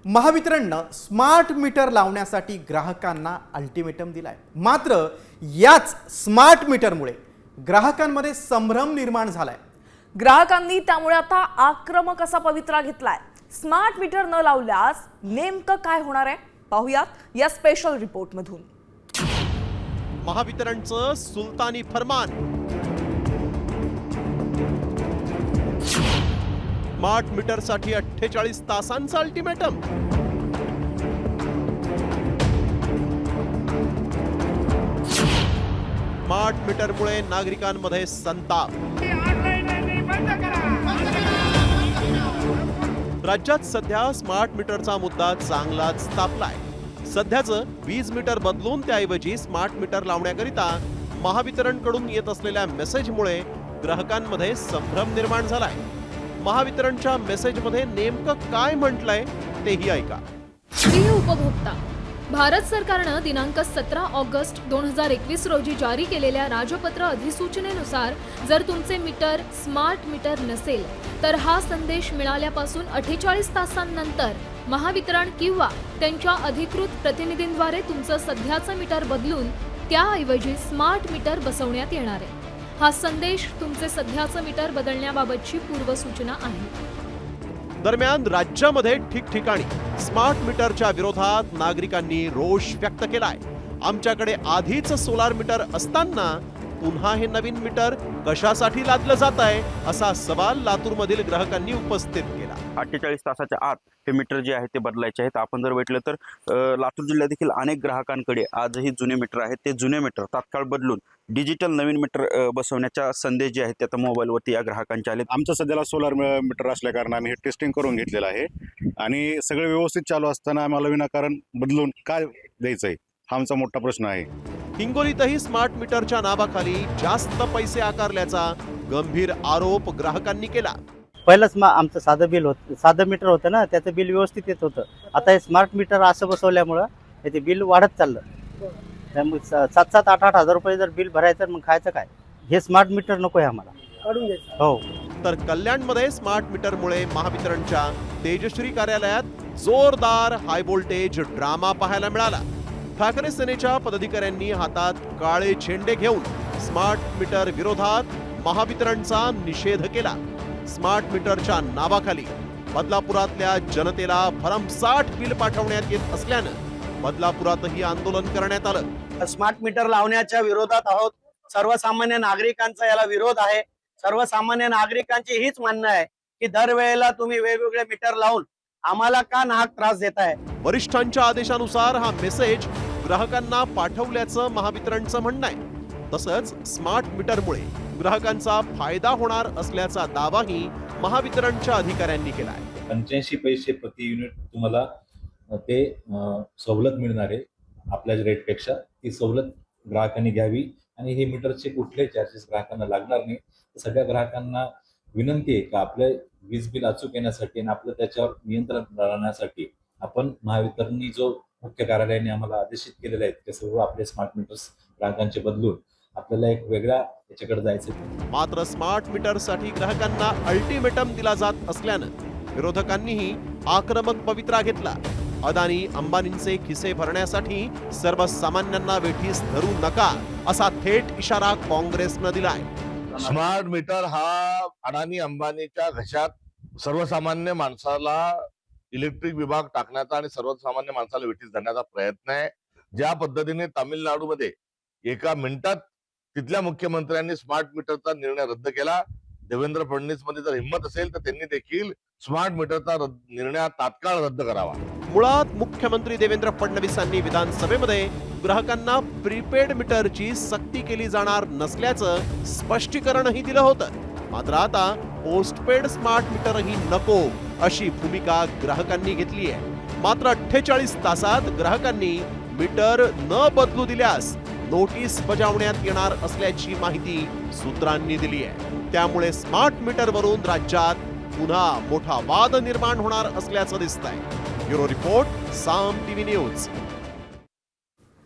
महावितरणनं smart meter लावण्यासाठी ग्राहकांना अल्टिमेटम दिलाय। मात्र याच स्मार्ट मीटरमुळे ग्राहकांमध्ये संभ्रम निर्माण झालाय। ग्राहकांनी त्यामुळे आता आक्रमक असा पवित्रा घेतलाय। स्मार्ट मीटर न लावल्यास नेमकं काय होणार आहे पाहूयात या स्पेशल रिपोर्ट मधून। महावितरणचं सुलतानी फरमान, स्मार्ट मीटरसाठी 48 तासांचं अल्टिमेटम। स्मार्ट मीटरमुळे नागरिकांमध्ये संताप। राज्यात सध्या स्मार्ट मीटरचा मुद्दा चांगलाच तापलाय। सध्याचं वीज मीटर बदलून त्याऐवजी स्मार्ट मीटर लावण्याकरिता महावितरणकडून येत असलेल्या मेसेजमुळे ग्राहकांमध्ये संभ्रम निर्माण झालाय। महावितरणच्या मेसेजमध्ये नेमकं काय म्हटलंय तेही ऐका। प्रिय उपभोक्ता, भारत सरकारने दिनांक 17 ऑगस्ट 2021 रोजी जारी केलेल्या राजपत्र अधिसूचनेनुसार जर तुमचे मीटर स्मार्ट मीटर नसेल तर हा संदेश मिळाल्यापासून 48 तासांनंतर महावितरण किंवा त्यांच्या अधिकृत प्रतिनिधींद्वारे तुमचं सध्याचं मीटर बदलून त्याऐवजी स्मार्ट मीटर बसवण्यात येणार आहे। हा संदेश तुमचे सध्याचं मीटर बदलण्याबाबतची पूर्वसूचना आहे। दरम्यान राज्यामध्ये ठिकठिकाणी स्मार्ट मीटरच्या विरोधात नागरिकांनी रोष व्यक्त केलाय। आमच्याकडे आधीच सोलार मीटर असताना पुन्हा हे नवीन मीटर कशासाठी लादलं जात आहे असा सवाल लातूरमधील ग्राहकांनी उपस्थित केला। 48 तासाच्या आत हे मीटर जे आहे ते बदलायचे आहेत। आपण जर भेटलं तर लातूर जिल्ह्यात देखील अनेक ग्राहकांकडे आजही जुने मीटर आहेत। ते जुने मीटर तात्काळ बदलून डिजिटल नवीन मीटर बसवण्याचा संदेश जे आहेत ते आता मोबाईलवरती या ग्राहकांचे आले। आमचं सध्याला सोलार मीटर असल्या कारणाने आम्ही हे टेस्टिंग करून घेतलेलं आहे आणि सगळं व्यवस्थित चालू असताना आम्हाला विनाकारण बदलून काय द्यायचंय हा आमचा मोठा प्रश्न आहे। हिंगोलीतही स्मार्ट मीटरच्या नावाखाली जास्त पैसे आकारल्याचा गंभीर आरोप ग्राहकांनी केला। पहिलंच आमचं साधं मीटर होतं ना, त्याचं बिल व्यवस्थित येत होतं। आता हे स्मार्ट मीटर असं बसवल्यामुळं ते बिल वाढत चाललं। त्यामुळे 7-7, 8-8 हजार रुपये जर बिल भरायचं मग खायचं काय? हे स्मार्ट मीटर नको आहे आम्हाला। हो, तर कल्याणमध्ये स्मार्ट मीटरमुळे महावितरणच्या तेजश्री कार्यालयात जोरदार हाय व्होल्टेज ड्रामा पाहायला मिळाला। ठाकरे सेनेच्या पदाधिकाऱ्यांनी हातात काळे झेंडे घेऊन स्मार्ट मीटर विरोधात महावितरणचा निषेध केला। स्मार्ट मीटरच्या नावाखाली बदलापुरातल्या जनतेला भरमसाठ बिल पाठवण्यात येत असल्यानं बदलापुरातही आंदोलन करण्यात आलं। स्मार्ट मीटर लावण्याच्या विरोधात आहोत। सर्वसामान्य नागरिकांचा याला विरोध आहे। सर्वसामान्य नागरिकांची हीच म्हणणं आहे की दरवेळेला तुम्ही वेगवेगळे मीटर लावून आम्हाला का नाहक त्रास देताय। वरिष्ठांच्या आदेशानुसार हा मेसेज ग्राहकांना पाठवल्याचं महावितरणचं म्हणणं आहे। तसंच स्मार्ट मीटरमुळे ग्राहकांचा फायदा होणार असल्याचा दावाही महावितरणच्या अधिकाऱ्यांनी केलाय। 85 पैसे प्रति युनिट तुम्हाला ते सवलत मिळणार आहे। आपल्या रेटपेक्षा ती सवलत ग्राहकांनी घ्यावी आणि हे मीटरचे कुठले चार्जेस ग्राहकांना लागणार नाही। सगळ्या ग्राहकांना विनंती आहे की आपले वीज बिल अचूक येण्यासाठी आणि आपलं त्याच्यावर नियंत्रण राहण्यासाठी आपण महावितरणनी जो मुख्य कार्यालयाने आम्हाला आदेशित केलेले आहेत ते सर्व आपले स्मार्ट मीटर्स ग्राहकांचे बदलून आपल्याला एक वेगळ्या याच्याकडे जायचं। मात्र स्मार्ट मीटरसाठी ग्राहकांना अल्टिमेटम दिला जात असल्यानं विरोधकांनीही आक्रमक पवित्रा घेतला। अदानी अंबानींचे खिसे भरण्यासाठी सर्वसामान्यांना वेठीस धरू नका असा थेट इशारा काँग्रेसनं दिलाय। स्मार्ट मीटर हा अडाणी अंबानीच्या घशात सर्वसामान्य माणसाला इलेक्ट्रिक विभाग टाकण्याचा आणि सर्वसामान्य माणसाला वेठीस धरण्याचा प्रयत्न आहे। ज्या पद्धतीने तामिळनाडूमध्ये एका मिनिटात तिथल्या मुख्यमंत्र्यांनी स्मार्ट मीटरचा निर्णय रद्द केला, देवेंद्र फडणवीस मध्ये जर हिंमत असेल तर त्यांनी देखील स्मार्ट मीटरचा निर्णय तात्काळ रद्द करावा। मुळात मुख्यमंत्री देवेंद्र फडणवीसांनी विधानसभेमध्ये ग्राहकांना प्रीपेड मीटरची सक्ती केली जाणार नसल्याचं स्पष्टीकरणही दिलं होतं। मात्र आता पोस्टपेड स्मार्ट मीटरही नको अशी भूमिका ग्राहकांनी घेतली आहे। मात्र 48 तासात ग्राहकांनी मीटर न बदलू दिल्यास नोटीस बजावण्यात येणार असल्याची माहिती सूत्रांनी दिली आहे। त्यामुळे स्मार्ट मीटरवरून राज्यात पुन्हा मोठा वाद निर्माण होणार असल्याचं दिसतंय। ब्युरो रिपोर्ट, साम टीव्ही न्यूज।